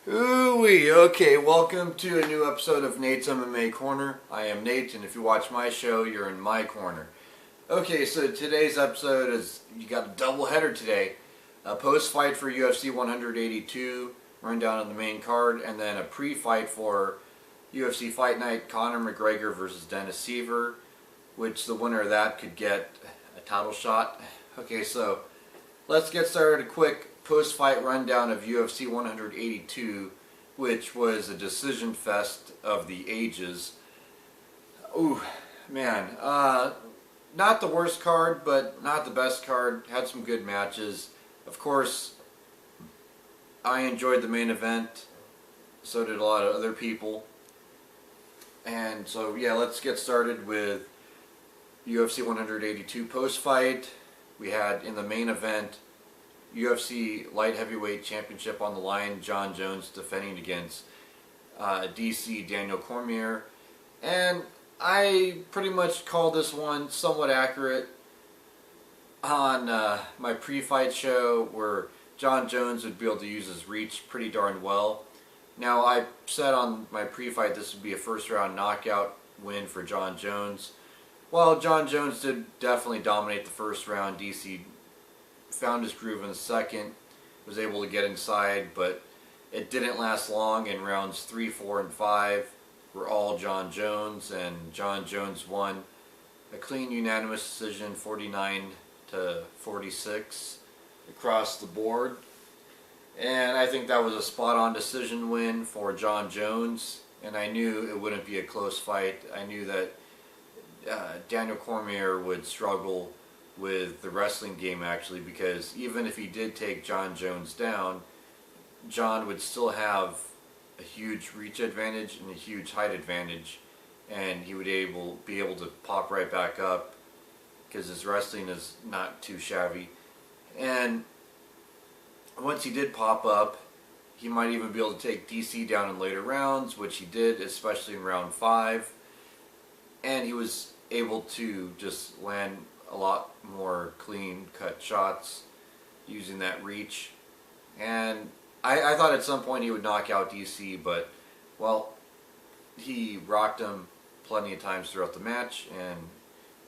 Ooh-wee. Okay, welcome to a new episode of Nate's MMA Corner. I am Nate, and if you watch my show, you're in my corner. Okay, so today's episode is, you got a double header today. A post-fight for UFC 182, rundown on the main card, and then a pre-fight for UFC Fight Night, Conor McGregor versus Dennis Siver, which the winner of that could get a title shot. Okay, so let's get started. A quick post-fight rundown of UFC 182, which was a decision fest of the ages. Ooh, man. Not the worst card, but not the best card. Had some good matches. Of course, I enjoyed the main event. So did a lot of other people. And so, yeah, let's get started with UFC 182 post-fight. We had, in the main event, UFC Light Heavyweight Championship on the line. Jon Jones defending against DC Daniel Cormier. And I pretty much called this one somewhat accurate on my pre-fight show, where Jon Jones would be able to use his reach pretty darn well. Now, I said on my pre-fight this would be a first-round knockout win for Jon Jones. Well, Jon Jones did definitely dominate the first round. DC found his groove in the second, was able to get inside, but it didn't last long. In rounds 3, 4, and 5 were all Jon Jones, and Jon Jones won a clean unanimous decision, 49-46 across the board. And I think that was a spot-on decision win for Jon Jones, and I knew it wouldn't be a close fight. I knew that Daniel Cormier would struggle with the wrestling game, actually, because even if he did take Jon Jones down, Jon would still have a huge reach advantage and a huge height advantage, and he would be able to pop right back up because his wrestling is not too shabby. And once he did pop up, he might even be able to take DC down in later rounds, which he did, especially in round 5. And he was able to just land a lot more clean-cut shots using that reach. And I thought at some point he would knock out DC, but, well, he rocked him plenty of times throughout the match and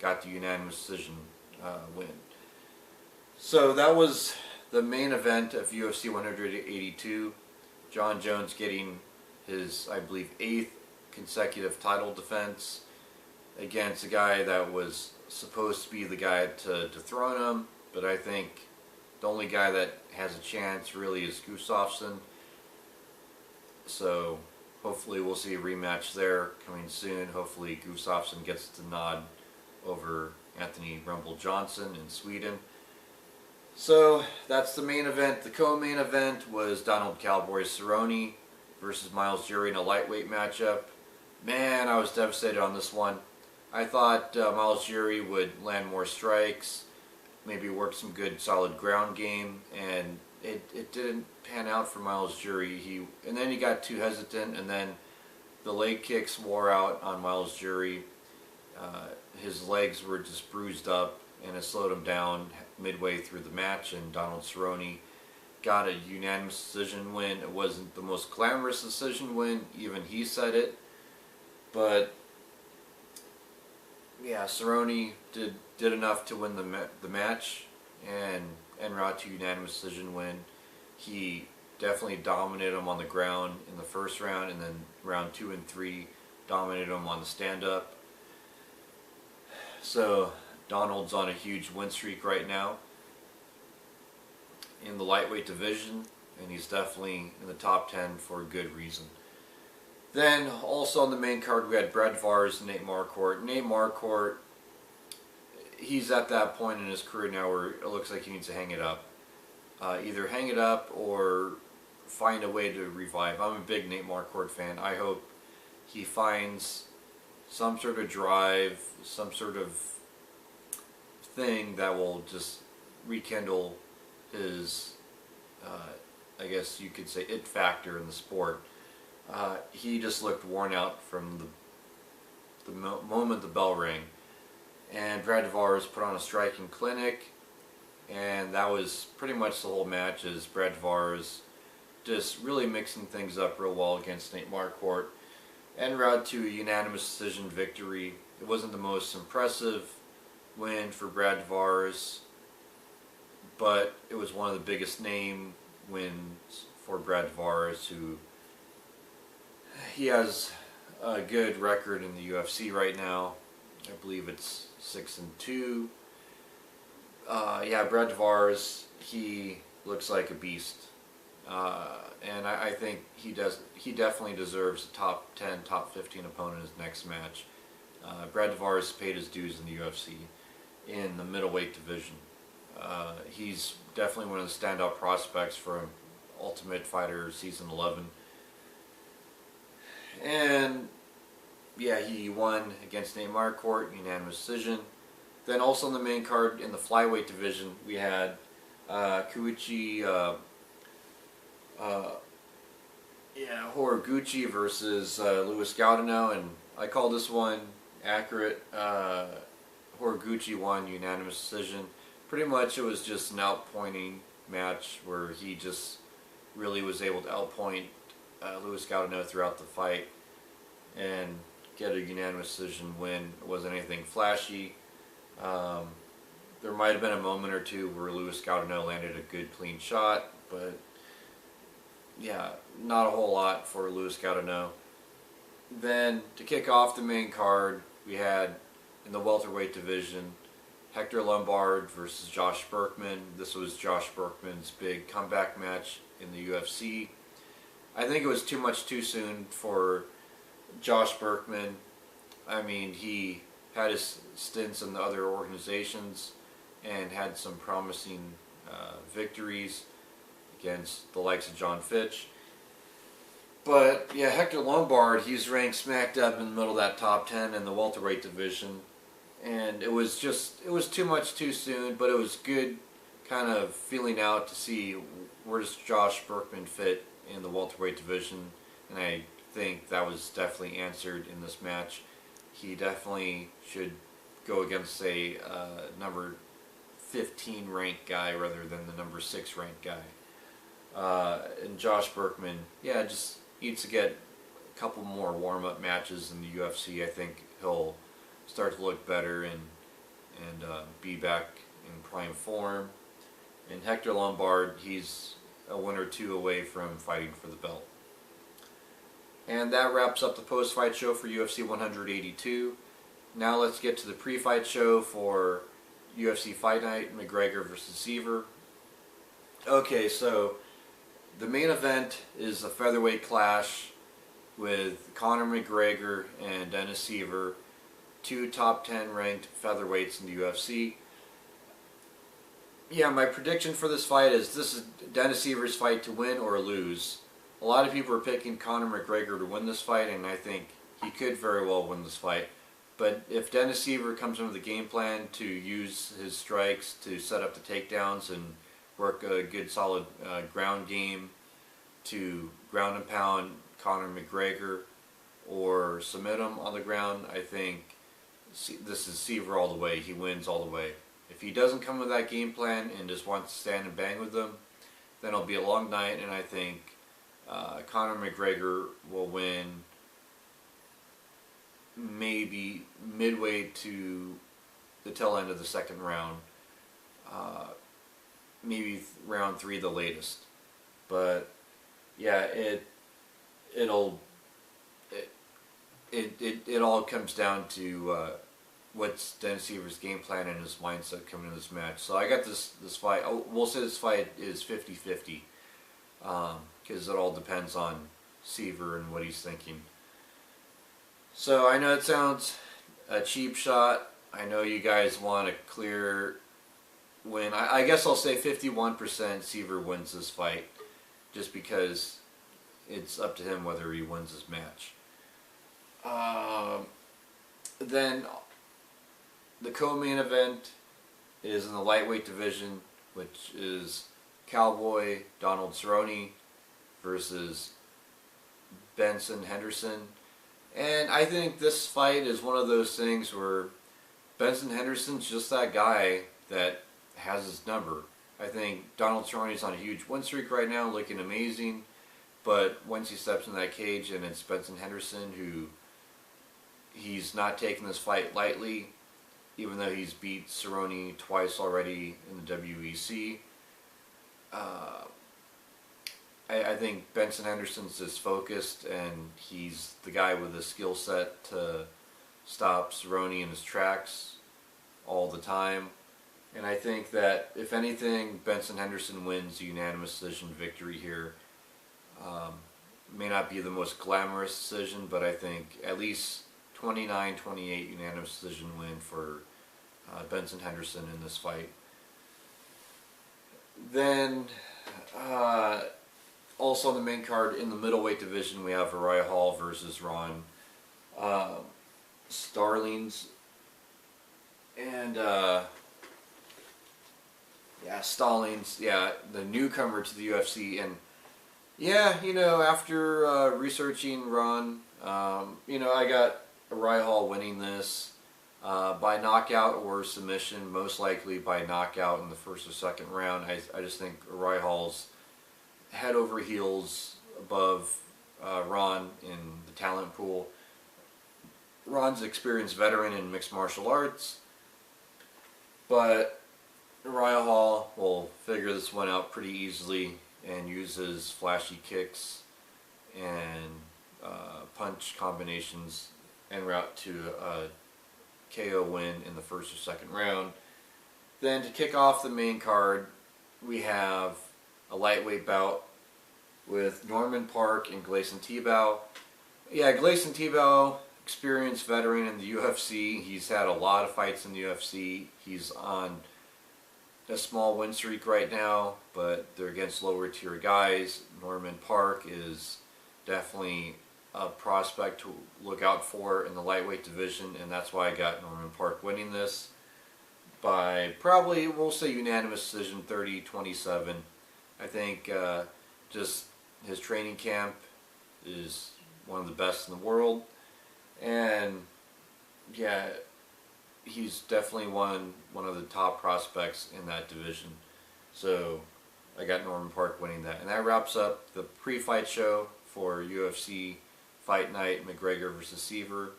got the unanimous decision win. So that was the main event of UFC 182. Jon Jones getting his, I believe, 8th consecutive title defense against a guy that was supposed to be the guy to dethrone him, but I think the only guy that has a chance really is Gustafsson. So hopefully we'll see a rematch there coming soon. Hopefully Gustafsson gets the nod over Anthony Rumble Johnson in Sweden. So that's the main event. The co-main event was Donald Cowboy Cerrone versus Myles Jury in a lightweight matchup. Man, I was devastated on this one. I thought Myles Jury would land more strikes, maybe work some good solid ground game, and it didn't pan out for Myles Jury. And then he got too hesitant, and then the leg kicks wore out on Myles Jury. His legs were just bruised up, and it slowed him down midway through the match, and Donald Cerrone got a unanimous decision win. It wasn't the most glamorous decision win, even he said it, but yeah, Cerrone did enough to win the match and en route to unanimous decision win. He definitely dominated him on the ground in the first round, and then round 2 and 3 dominated him on the stand-up. So Donald's on a huge win streak right now in the lightweight division, and he's definitely in the top 10 for a good reason. Then also on the main card we had Brett Vars and Nate Marquardt. Nate Marquardt, he's at that point in his career now where it looks like he needs to hang it up. Either hang it up or find a way to revive. I'm a big Nate Marquardt fan. I hope he finds some sort of drive, some sort of thing that will just rekindle his, I guess you could say, it factor in the sport. He just looked worn out from the moment the bell rang. And Brad Vars put on a striking clinic, and that was pretty much the whole match. As Brad Vars just really mixing things up real well against Nate Marquardt en route to a unanimous decision victory. It wasn't the most impressive win for Brad Tavares, but it was one of the biggest name wins for Brad Tavares, who he has a good record in the UFC right now. I believe it's 6-2. Yeah, Brad Tavares, he looks like a beast, and I think he definitely deserves a top 10, top 15 opponent in his next match. Brad Tavares paid his dues in the UFC in the middleweight division. He's definitely one of the standout prospects for Ultimate Fighter Season 11. And yeah, he won against Nate Marquardt, unanimous decision. Then also on the main card in the flyweight division, we had Koichi Horiguchi versus Luis Gaudino, and I call this one accurate. Horiguchi won unanimous decision. Pretty much it was just an outpointing match where he just really was able to outpoint Luis Gaudino throughout the fight and get a unanimous decision win. It wasn't anything flashy. There might have been a moment or two where Luis Gaudino landed a good clean shot, but yeah, not a whole lot for Luis Gaudino. Then to kick off the main card, we had in the welterweight division Hector Lombard versus Josh Berkman. This was Josh Berkman's big comeback match in the UFC. I think it was too much too soon for Josh Berkman. I mean, he had his stints in the other organizations and had some promising victories against the likes of John Fitch. But yeah, Hector Lombard, he's ranked smack dab in the middle of that top 10 in the welterweight division. And it was too much too soon, but it was good kind of feeling out to see where does Josh Berkman fit in the welterweight division. And I think that was definitely answered in this match. He definitely should go against a number 15 ranked guy rather than the number 6 ranked guy. And Josh Berkman, yeah, just needs to get a couple more warm-up matches in the UFC. I think he'll start to look better and be back in prime form. And Hector Lombard, he's a win or two away from fighting for the belt. And that wraps up the post-fight show for UFC 182. Now let's get to the pre-fight show for UFC Fight Night, Mcgregor versus Siver. Okay, so the main event is a featherweight clash with Conor McGregor and Dennis Siver, two top 10 ranked featherweights in the UFC. Yeah, my prediction for this fight is this is Dennis Siver's fight to win or lose. A lot of people are picking Conor McGregor to win this fight, and I think he could very well win this fight. But if Dennis Siver comes in with a game plan to use his strikes to set up the takedowns and work a good solid ground game to ground and pound Conor McGregor or submit him on the ground, I think this is Siver all the way. He wins all the way. If he doesn't come with that game plan and just wants to stand and bang with them, then it'll be a long night, and I think Conor McGregor will win maybe midway to the tail end of the second round. Maybe round 3 the latest. But yeah, it all comes down to what's Dennis Siver's game plan and his mindset coming into this match. So I got this fight. We'll say this fight is 50-50 because it all depends on Siver and what he's thinking. So I know it sounds a cheap shot. I know you guys want a clear win. I guess I'll say 51% Siver wins this fight, just because it's up to him whether he wins this match. Then the co-main event is in the lightweight division, which is Cowboy Donald Cerrone versus Benson Henderson. And I think this fight is one of those things where Benson Henderson's just that guy that has his number. I think Donald Cerrone's on a huge win streak right now, looking amazing. But once he steps in that cage and it's Benson Henderson, who he's not taking this fight lightly, even though he's beat Cerrone twice already in the WEC. I think Benson Henderson's just focused, and he's the guy with the skill set to stop Cerrone in his tracks all the time. And I think that, if anything, Benson Henderson wins a unanimous decision victory here. May not be the most glamorous decision, but I think at least 29-28 unanimous decision win for Benson Henderson in this fight. Then, also on the main card, in the middleweight division, we have Uriah Hall versus Ron Stallings. And, Stallings, the newcomer to the UFC. And, after researching Ron, I got Uriah Hall winning this by knockout or submission, most likely by knockout in the first or second round. I just think Uriah Hall's head over heels above Ron in the talent pool. Ron's an experienced veteran in mixed martial arts, but Uriah Hall will figure this one out pretty easily and use his flashy kicks and punch combinations en route to a KO win in the first or second round. Then to kick off the main card, we have a lightweight bout with Norman Park and Gleison Tibau. Gleison Tibau, experienced veteran in the UFC. He's had a lot of fights in the UFC. He's on a small win streak right now, but they're against lower tier guys. Norman Park is definitely a prospect to look out for in the lightweight division, and that's why I got Norman Park winning this by probably, we'll say, unanimous decision, 30-27. I think just his training camp is one of the best in the world, and he's definitely one of the top prospects in that division. So I got Norman Park winning that. And that wraps up the pre-fight show for UFC Fight Night Mcgregor versus Siver.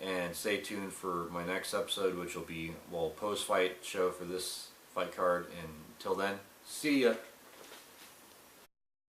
And stay tuned for my next episode, which will be, post-fight show for this fight card. And until then, see ya!